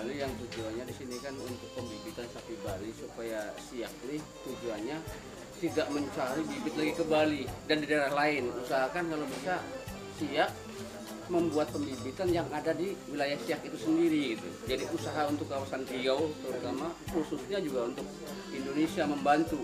Bali yang tujuannya di sini kan untuk pembibitan sapi Bali supaya siap nih, tujuannya tidak mencari bibit lagi ke Bali dan di daerah lain. Usahakan kalau bisa siap membuat pembibitan yang ada di wilayah Siak itu sendiri gitu. Jadi usaha untuk kawasan Riau terutama khususnya juga untuk Indonesia membantu.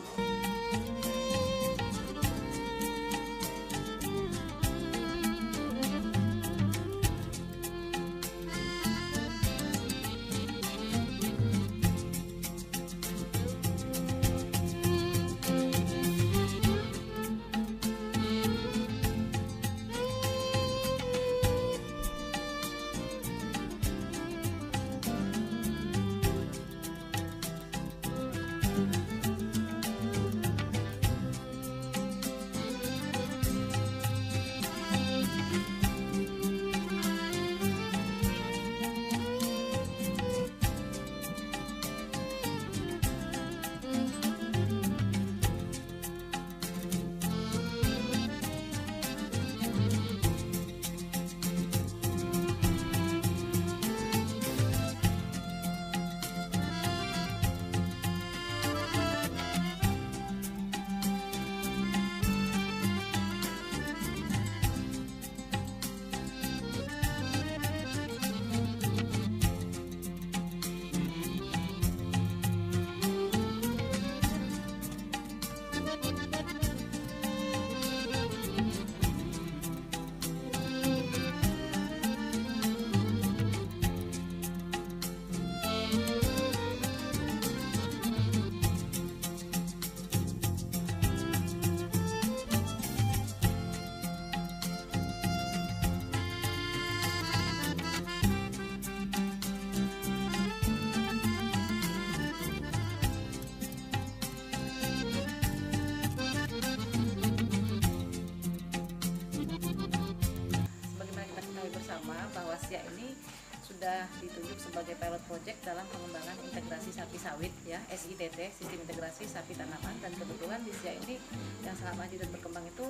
Bahwa Siak ini sudah ditunjuk sebagai pilot project dalam pengembangan integrasi sapi sawit ya, SITT, sistem integrasi sapi tanaman, dan kebetulan di Siak ini yang sangat maju dan berkembang itu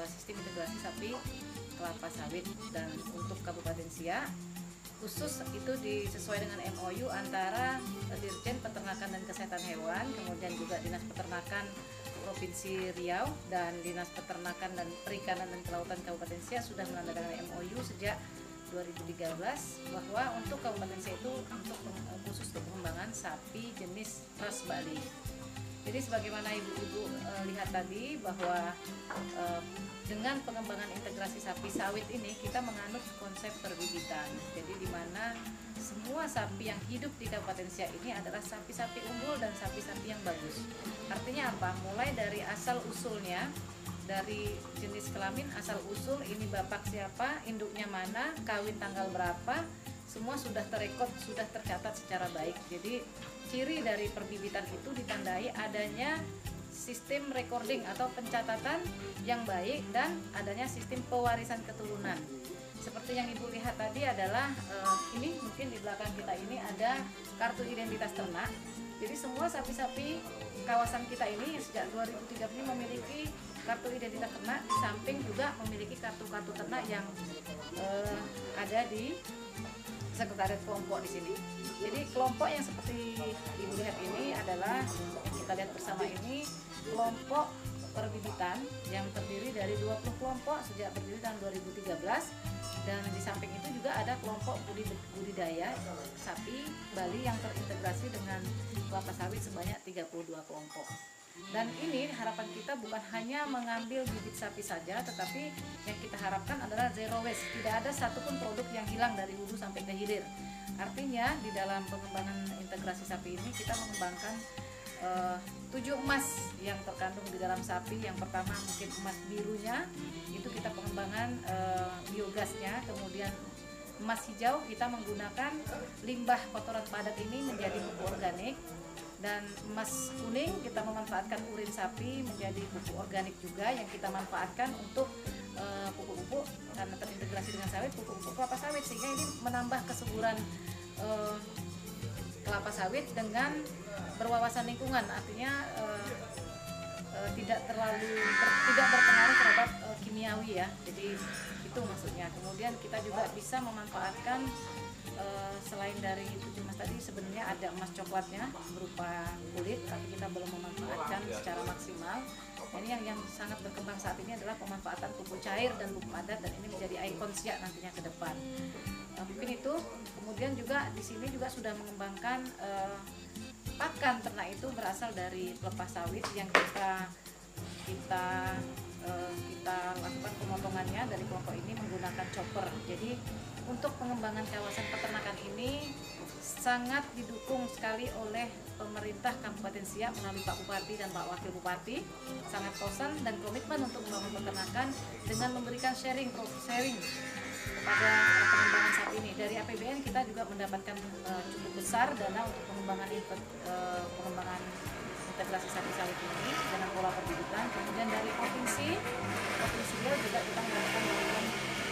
sistem integrasi sapi kelapa sawit. Dan untuk Kabupaten Siak khusus itu disesuai dengan MOU antara Dirjen Peternakan dan Kesehatan Hewan, kemudian juga Dinas Peternakan Provinsi Riau dan Dinas Peternakan dan Perikanan dan Kelautan Kabupaten Siak sudah menandatangani MOU sejak 2013 bahwa untuk Kabupaten Siak itu untuk khusus untuk pengembangan sapi jenis ras Bali. Jadi sebagaimana ibu-ibu lihat tadi bahwa dengan pengembangan integrasi sapi sawit ini kita menganut konsep perbibitan. Jadi di mana semua sapi yang hidup di Kabupaten Siak ini adalah sapi-sapi unggul dan sapi-sapi yang bagus. Artinya apa? Mulai dari asal usulnya, dari jenis kelamin, asal usul, ini bapak siapa, induknya mana, kawin tanggal berapa, semua sudah terekod, sudah tercatat secara baik. Jadi ciri dari perbibitan itu ditandai adanya sistem recording atau pencatatan yang baik dan adanya sistem pewarisan keturunan. Seperti yang ibu lihat tadi adalah ini mungkin di belakang kita ini ada kartu identitas ternak. Jadi semua sapi-sapi kawasan kita ini sejak 2013 memiliki kartu identitas ternak, di samping juga memiliki kartu-kartu ternak yang ada di sekretariat kelompok di sini. Jadi kelompok yang seperti ibu lihat ini adalah yang kita lihat bersama ini kelompok perbibitan yang terdiri dari 20 kelompok sejak berdiri tahun 2013, dan di samping itu juga ada kelompok budidaya sapi Bali yang terintegrasi dengan kelapa sawit sebanyak 32 kelompok. Dan ini harapan kita bukan hanya mengambil bibit sapi saja, tetapi yang kita harapkan adalah zero waste. Tidak ada satupun produk yang hilang dari hulu sampai ke hilir. Artinya di dalam pengembangan integrasi sapi ini kita mengembangkan 7 emas yang terkandung di dalam sapi. Yang pertama mungkin emas birunya, itu kita pengembangan biogasnya. Kemudian emas hijau kita menggunakan limbah kotoran padat ini menjadi pupuk organik. Dan emas kuning kita memanfaatkan urin sapi menjadi pupuk organik juga yang kita manfaatkan untuk pupuk-pupuk karena terintegrasi dengan sawit, pupuk-pupuk kelapa sawit, sehingga ini menambah kesuburan kelapa sawit dengan berwawasan lingkungan. Artinya tidak berpengaruh terhadap kimiawi ya. Jadi kita itu maksudnya. Kemudian kita juga bisa memanfaatkan selain dari itu Mas tadi, sebenarnya ada emas coklatnya berupa kulit, tapi kita belum memanfaatkan secara maksimal. Ini yang sangat berkembang saat ini adalah pemanfaatan pupuk cair dan pupuk padat, dan ini menjadi ikon siak nantinya ke depan. Mungkin itu. Kemudian juga di sini juga sudah mengembangkan pakan ternak itu berasal dari pelepas sawit yang kita lakukan pemotongannya dari kelompok ini menggunakan chopper. Jadi untuk pengembangan kawasan peternakan ini sangat didukung sekali oleh pemerintah Kabupaten Siak melalui Pak Bupati dan Pak Wakil Bupati, sangat kosan dan komitmen untuk membangun peternakan dengan memberikan sharing kepada pengembangan sapi ini. Dari APBN kita juga mendapatkan cukup besar dana untuk pengembangan integrasi sapi sawit ini dengan pola perbibitan. Kemudian dari provinsi juga kita mendapatkan bantuan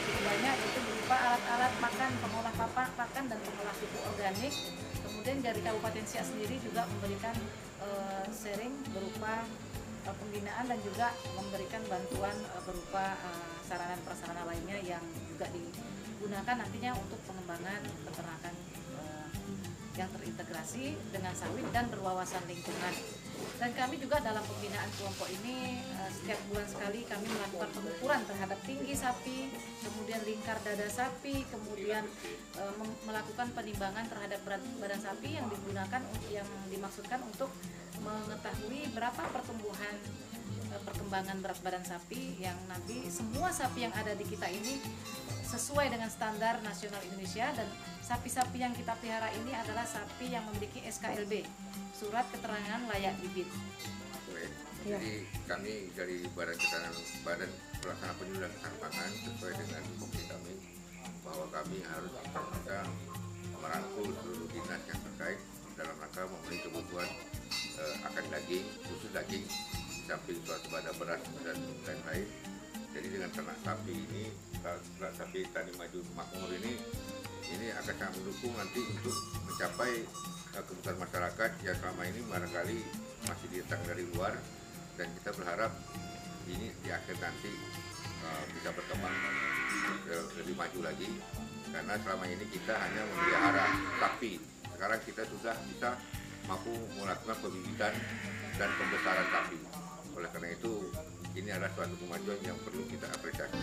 cukup banyak, itu berupa alat-alat pakan, pengolah pakan dan pengolah pupuk organik. Kemudian dari Kabupaten Siak sendiri juga memberikan sharing berupa pembinaan dan juga memberikan bantuan berupa sarana prasarana lainnya yang juga digunakan nantinya untuk pengembangan peternakan yang terintegrasi dengan sawit dan berwawasan lingkungan. Dan kami juga dalam pembinaan kelompok ini setiap bulan sekali kami melakukan pengukuran terhadap tinggi sapi, kemudian lingkar dada sapi, kemudian melakukan penimbangan terhadap berat badan sapi yang digunakan, yang dimaksudkan untuk mengetahui berapa perkembangan berat badan sapi, yang nanti semua sapi yang ada di kita ini sesuai dengan standar nasional Indonesia, dan sapi-sapi yang kita pelihara ini adalah sapi yang memiliki SKLB, surat keterangan layak bibit. Jadi kami dari Badan Pelaksana Penyuluhan Ketahanan Pangan sesuai dengan fungsi kami bahwa kami harus bisa merangkul seluruh dinas yang terkait dalam rangka memenuhi kebutuhan akan daging, khusus daging, samping swasembada beras dan lain-lain. Jadi dengan ternak sapi ini, ternak sapi Tani Maju Makmur ini akan sangat mendukung nanti untuk mencapai kebutuhan masyarakat yang selama ini barangkali masih datang dari luar, dan kita berharap ini di akhir nanti bisa berkembang lebih maju lagi, karena selama ini kita hanya memelihara sapi. Sekarang kita sudah bisa mampu melakukan pembibitan dan pembesaran sapi. Oleh karena itu ini adalah suatu kemajuan yang perlu kita apresiasi.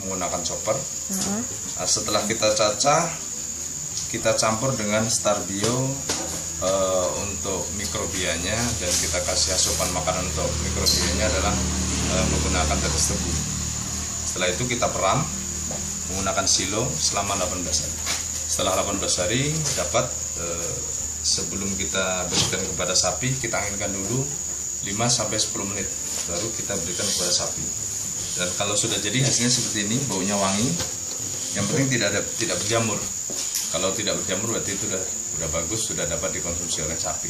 Menggunakan chopper. Nah, setelah kita cacah, kita campur dengan Starbio untuk mikrobianya, dan kita kasih asupan makanan untuk mikrobianya adalah menggunakan tetes tebu. Setelah itu kita peram menggunakan silo selama 18 hari. Setelah 18 hari dapat, sebelum kita berikan kepada sapi, kita anginkan dulu 5-10 menit, baru kita berikan kepada sapi. Dan kalau sudah jadi hasilnya seperti ini, baunya wangi, yang penting tidak berjamur. Kalau tidak berjamur berarti itu sudah bagus, sudah dapat dikonsumsi oleh sapi.